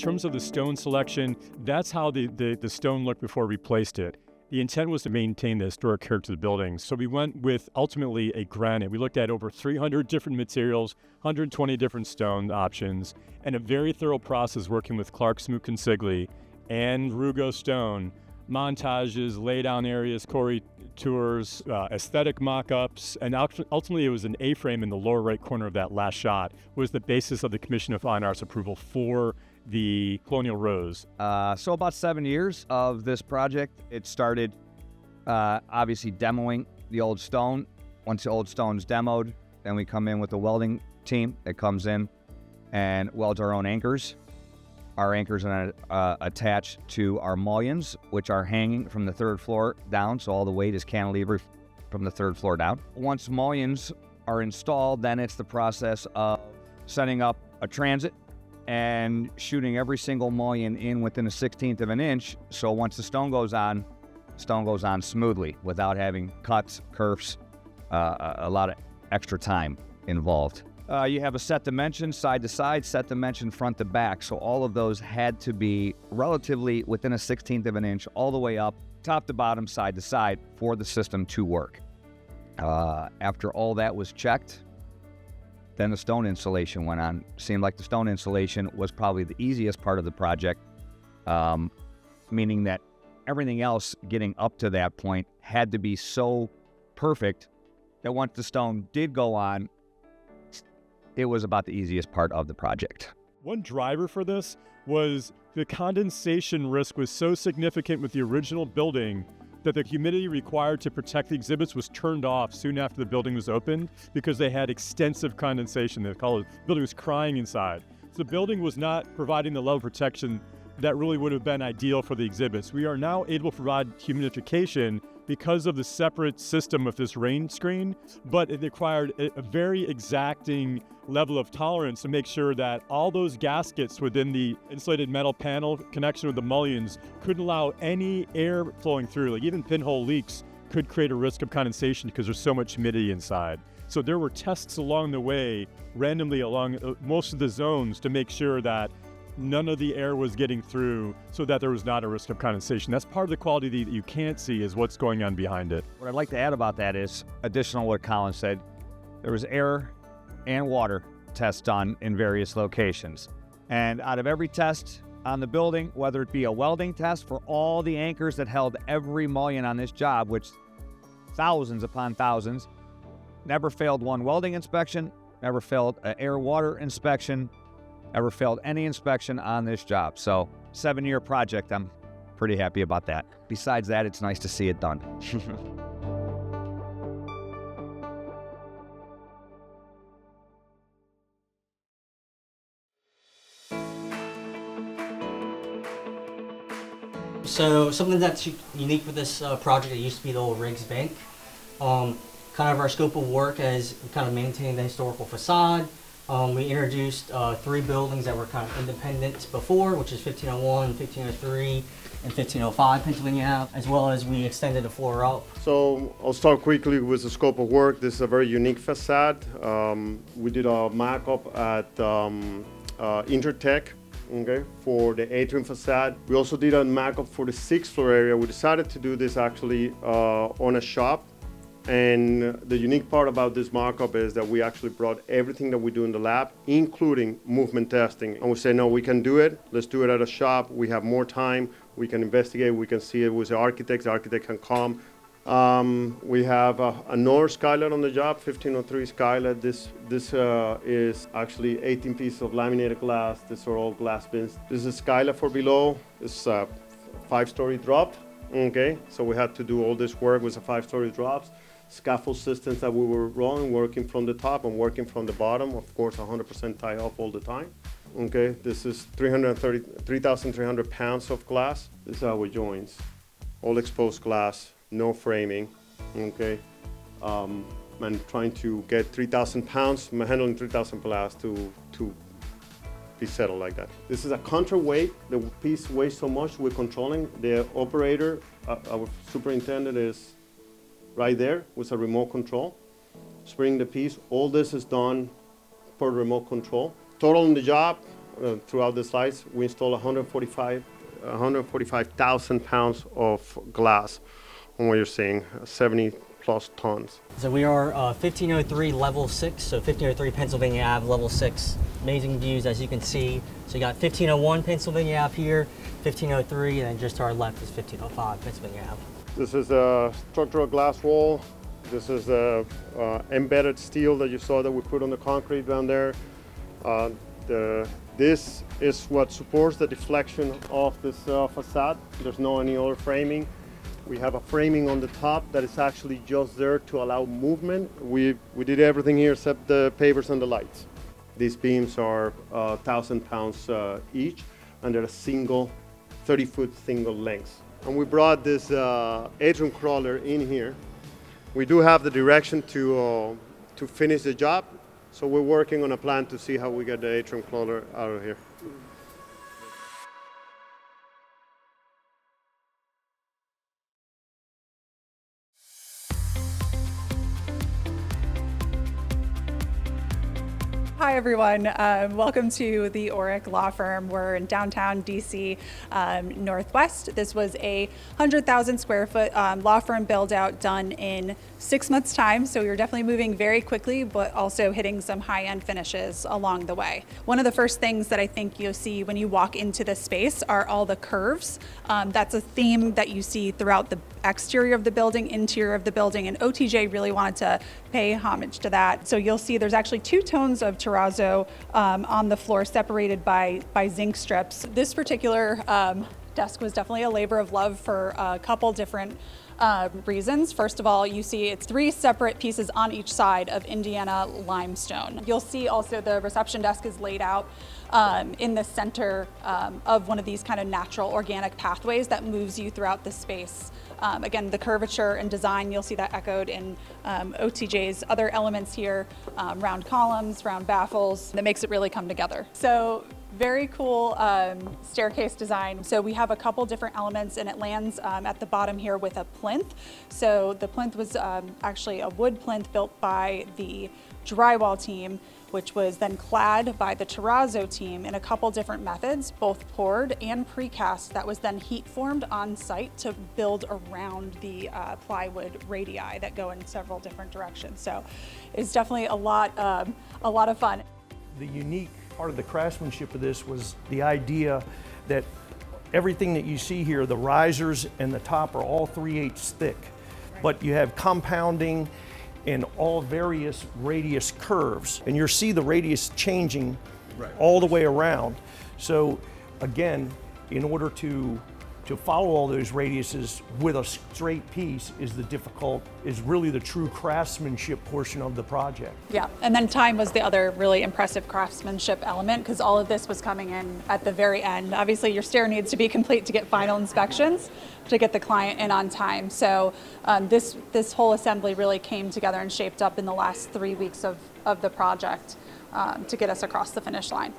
terms of the stone selection, that's how the stone looked before we replaced it. The intent was to maintain the historic character of the building. So we went with ultimately a granite. We looked at over 300 different materials, 120 different stone options, and a very thorough process working with Clark Smoot Consigli and Rugo Stone, montages, laydown areas, quarry tours, aesthetic mock-ups, and ultimately it was an A-frame in the lower right corner of that last shot was the basis of the Commission of Fine Arts approval for the Colonial Rose. So about 7 years of this project. It started obviously demoing the old stone. Once the old stone's demoed, then we come in with a welding team that comes in and welds our own anchors. Our anchors are attached to our mullions, which are hanging from the third floor down, so all the weight is cantilever from the third floor down. Once mullions are installed, then it's the process of setting up a transit and shooting every single mullion in within a 1/16 of an inch, so once the stone goes on smoothly without having cuts, curves, a lot of extra time involved. You have a set dimension side to side, set dimension front to back, so all of those had to be relatively within a 1/16 of an inch all the way up, top to bottom, side to side for the system to work. After all that was checked, then the stone installation went on. Seemed like the stone installation was probably the easiest part of the project, meaning that everything else getting up to that point had to be so perfect that once the stone did go on, it was about the easiest part of the project. One driver for this was the condensation risk was so significant with the original building that the humidity required to protect the exhibits was turned off soon after the building was opened because they had extensive condensation. The building was crying inside. So the building was not providing the level of protection that really would have been ideal for the exhibits. We are now able to provide humidification because of the separate system of this rain screen, but it required a very exacting level of tolerance to make sure that all those gaskets within the insulated metal panel connection with the mullions couldn't allow any air flowing through. Like even pinhole leaks could create a risk of condensation because there's so much humidity inside. So there were tests along the way, randomly along most of the zones to make sure that none of the air was getting through so that there was not a risk of condensation. That's part of the quality that you can't see is what's going on behind it. What I'd like to add about that is additional what Colin said. There was air and water tests done in various locations. And out of every test on the building, whether it be a welding test for all the anchors that held every mullion on this job, which thousands upon thousands, never failed one welding inspection, never failed an air-water inspection, never failed any inspection on this job. So 7-year project, I'm pretty happy about that. Besides that, it's nice to see it done. So something that's unique with this project, it used to be the old Riggs Bank. Kind of our scope of work as we kind of maintain the historical facade. We introduced 3 buildings that were kind of independent before, which is 1501, 1503, and 1505 Pennsylvania Ave, as well as we extended the floor up. So I'll start quickly with the scope of work. This is a very unique facade. We did a mock-up at Intertech, okay, for the atrium facade. We also did a mock-up for the 6th floor area. We decided to do this actually on a shop. And the unique part about this mock-up is that we actually brought everything that we do in the lab, including movement testing. And we say, no, we can do it. Let's do it at a shop. We have more time. We can investigate. We can see it with the architects. The architect can come. We have another skylight on the job, 1503 skylight. This is actually 18 pieces of laminated glass. These are all glass bins. This is a skylight for below. It's a 5-story drop. Okay, so we had to do all this work with the 5-story drops. Scaffold systems that we were running, working from the top and working from the bottom, of course 100% tie off all the time. Okay, this is 3,300 pounds of glass. This is our joints, all exposed glass, no framing, okay? And trying to get 3,000 pounds, handling 3,000 glass to be settled like that. This is a counterweight. The piece weighs so much, we're controlling. The operator, our superintendent is right there with a remote control. Spring the piece. All this is done per remote control. Total on the job, throughout the slides, we installed 145,000 pounds of glass on what you're seeing, 70 plus tons. So we are 1503 level 6, so 1503 Pennsylvania Ave, level 6. Amazing views, as you can see. So you got 1501 Pennsylvania Ave here, 1503, and then just to our left is 1505 Pennsylvania Ave. This is a structural glass wall. This is the embedded steel that you saw that we put on the concrete down there. This is what supports the deflection of this facade. There's no any other framing. We have a framing on the top that is actually just there to allow movement. We did everything here except the pavers and the lights. These beams are 1,000 pounds each, and they're a single 30-foot single length. And we brought this atrium crawler in here. We do have the direction to finish the job, so we're working on a plan to see how we get the atrium crawler out of here. Hi everyone, welcome to the Orrick Law Firm. We're in downtown DC Northwest. This was a 100,000 square foot law firm build out done in 6 months time. So we were definitely moving very quickly, but also hitting some high end finishes along the way. One of the first things that I think you'll see when you walk into this space are all the curves. That's a theme that you see throughout the exterior of the building, interior of the building, and OTJ really wanted to pay homage to that. So you'll see there's actually 2 tones of terrazzo on the floor separated by zinc strips. This particular desk was definitely a labor of love for a couple different reasons. First of all, you see it's 3 separate pieces on each side of Indiana limestone. You'll see also the reception desk is laid out in the center of one of these kind of natural organic pathways that moves you throughout the space. Again, the curvature and design, you'll see that echoed in OTJ's other elements here, round columns, round baffles, that makes it really come together. So very cool staircase design. So we have a couple different elements, and it lands at the bottom here with a plinth. So the plinth was actually a wood plinth built by the drywall team, which was then clad by the terrazzo team in a couple different methods, both poured and precast, that was then heat formed on site to build around the plywood radii that go in several different directions. So it's definitely a lot of fun. The unique part of the craftsmanship of this was the idea that everything that you see here, the risers and the top are all 3/8 thick, but you have compounding in all various radius curves, and you'll see the radius changing all the way around. So again, in order to follow all those radiuses with a straight piece is really the true craftsmanship portion of the project. Yeah, and then time was the other really impressive craftsmanship element, because all of this was coming in at the very end. Obviously your stair needs to be complete to get final inspections to get the client in on time. So this whole assembly really came together and shaped up in the last 3 weeks of the project to get us across the finish line.